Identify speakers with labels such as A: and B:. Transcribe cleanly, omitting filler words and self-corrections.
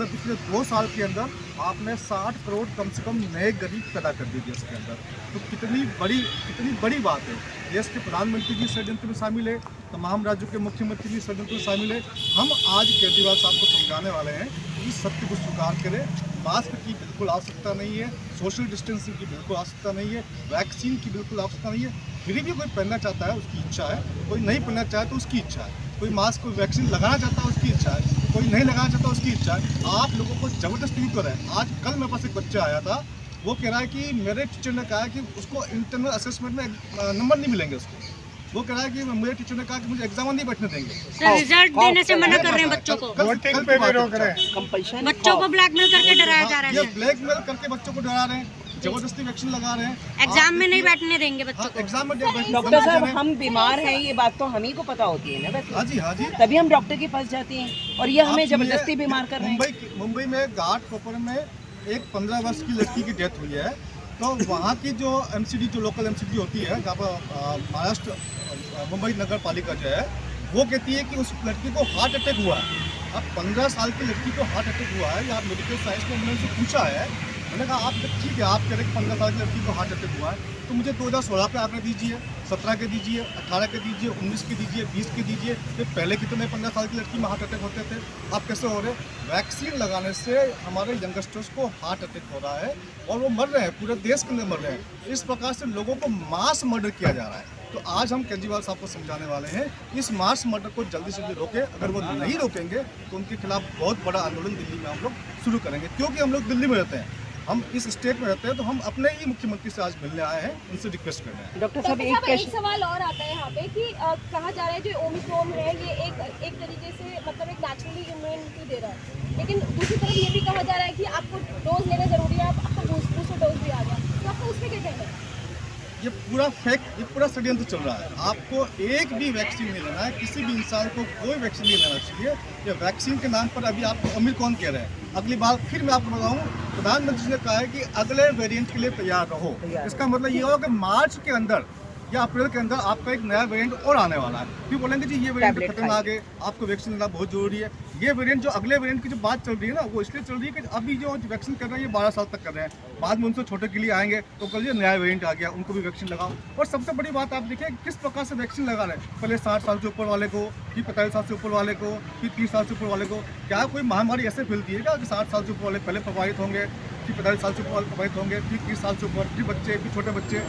A: पिछले 2 साल के अंदर आपने 60 करोड़ कम से कम नए गरीब पैदा कर दिए देश के अंदर। तो कितनी बड़ी बात है। देश के प्रधानमंत्री जी षड्यंत्र में शामिल है, तमाम राज्यों के मुख्यमंत्री जी षड्यंत्र में शामिल है। हम आज केजरीवाल साहब को समझाने वाले हैं कि सत्य को स्वीकार करें। मास्क की बिल्कुल आवश्यकता नहीं है, सोशल डिस्टेंसिंग की बिल्कुल आवश्यकता नहीं है, वैक्सीन की बिल्कुल आवश्यकता नहीं है। फिर भी कोई पहनना चाहता है उसकी इच्छा है, कोई नहीं पहनना चाहे तो उसकी इच्छा है, कोई मास्क कोई वैक्सीन लगाना चाहता है उसकी इच्छा है, कोई नहीं लगाना चाहता उसकी इच्छा है। आप लोगों को जबरदस्ती क्यों कर रहे हैं? आज कल मेरे पास एक बच्चा आया था, वो कह रहा है कि मेरे टीचर ने कहा कि उसको इंटरनल असेसमेंट में नंबर नहीं मिलेंगे उसको। वो कह रहा है कि मेरे टीचर ने कहा कि मुझे एग्जाम नहीं बैठने देंगे।
B: रिजल्ट देने से मना कर रहे हैं बच्चों को, बच्चों को ब्लैकमेल करके डराया जा रहा है।
A: ये ब्लैकमेल करके बच्चों को डरा रहे हैं, जबरदस्ती वैक्सीन लगा रहे हैं,
B: एग्जाम में नहीं बैठने देंगे बच्चों को।
A: एग्जाम में
C: डॉक्टर साहब हम बीमार हैं, ये बात तो हम ही को पता होती है ना।
A: हाँ जी,
C: तभी हम डॉक्टर के पास जाते हैं और ये हमें जबरदस्ती बीमार कर रहे हैं।
A: मुंबई में घाट कोपर में एक 15 वर्ष की लड़की की डेथ हुई है। तो वहाँ की जो एमसीडी, जो लोकल एमसीडी होती है, जहाँ पर महाराष्ट्र मुंबई नगर पालिका जो है, वो कहती है कि उस लड़की को हार्ट अटैक हुआ है। अब 15 साल की लड़की को हार्ट अटैक हुआ है, या मेडिकल साइंस में मैंने उनसे पूछा है। मैंने कहा आप ठीक है, आप कह रहे हैं कि 15 साल की लड़की को हार्ट अटैक हुआ है, तो मुझे 2016 पे आंकड़े दीजिए, 17 के दीजिए, 18 के दीजिए, 19 के दीजिए, 20 के दीजिए। फिर पहले कितने 15 साल की लड़की में हार्ट अटैक होते थे, आप कैसे हो रहे? वैक्सीन लगाने से हमारे यंगस्टर्स को हार्ट अटैक हो रहा है और वो मर रहे हैं, पूरे देश के अंदर मर रहे हैं। इस प्रकार से लोगों को मास मर्डर किया जा रहा है। तो आज हम केजरीवाल साहब को समझाने वाले हैं कि इस मास मर्डर को जल्दी से जल्दी रोकें। अगर वो नहीं रोकेंगे तो उनके खिलाफ बहुत बड़ा आंदोलन दिल्ली में हम लोग शुरू करेंगे, क्योंकि हम लोग दिल्ली में रहते हैं, हम इस स्टेट में रहते हैं। तो हम अपने ही मुख्यमंत्री से आज मिलने आए हैं, उनसे रिक्वेस्ट कर रहे हैं।
C: डॉक्टर साहब
D: एक सवाल और आता है यहाँ पे कि कहा जा रहा है जो ओमिक्रॉन है ये एक तरीके से मतलब एक नेचुरली इम्यूनिटी दे रहा है, लेकिन दूसरी तरफ ये भी कहा जा रहा है कि आपको डोज लेना जरूरी है, आपको बूस्टर डोज भी आ गया, तो आपको उसमें क्या कहना है?
A: ये पूरा फेक, ये पूरा षड्यंत्र चल रहा है। आपको एक भी वैक्सीन नहीं लेना है, किसी भी इंसान को कोई वैक्सीन नहीं लेना चाहिए। ये वैक्सीन के नाम पर अभी आपको ओमिक्रॉन कह रहे हैं। अगली बार फिर मैं आपको बताऊं, प्रधानमंत्री जी ने कहा है कि अगले वेरिएंट के लिए तैयार रहो। इसका मतलब ये होगा कि मार्च के अंदर या अप्रैल के अंदर आपका एक नया वेरिएंट और आने वाला है। फिर बोलेंगे जी ये वेरिएंट खतरनाक है, आपको वैक्सीन लेना बहुत जरूरी है। ये वेरिएंट जो अगले वेरिएंट की जो बात चल रही है ना, वो इसलिए चल रही है कि अभी जो वैक्सीन कर रहे हैं ये 12 साल तक कर रहे हैं, बाद में उनसे छोटे के लिए आएंगे तो कल ये नया वेरिएंट आ गया, उनको भी वैक्सीन लगाओ। और सबसे बड़ी बात आप देखिए किस प्रकार से वैक्सीन लगा रहे हैं। पहले 60 साल से ऊपर वाले को, फिर 45 साल से ऊपर वाले को, फिर 30 साल से ऊपर वाले को। क्या कोई महामारी ऐसे फैलती है क्या कि 60 साल से ऊपर वाले पहले प्रभावित होंगे, फिर 45 साल से ऊपर वाले प्रभावित होंगे, फिर 30 साल से ऊपर, फिर बच्चे, फिर छोटे बच्चे?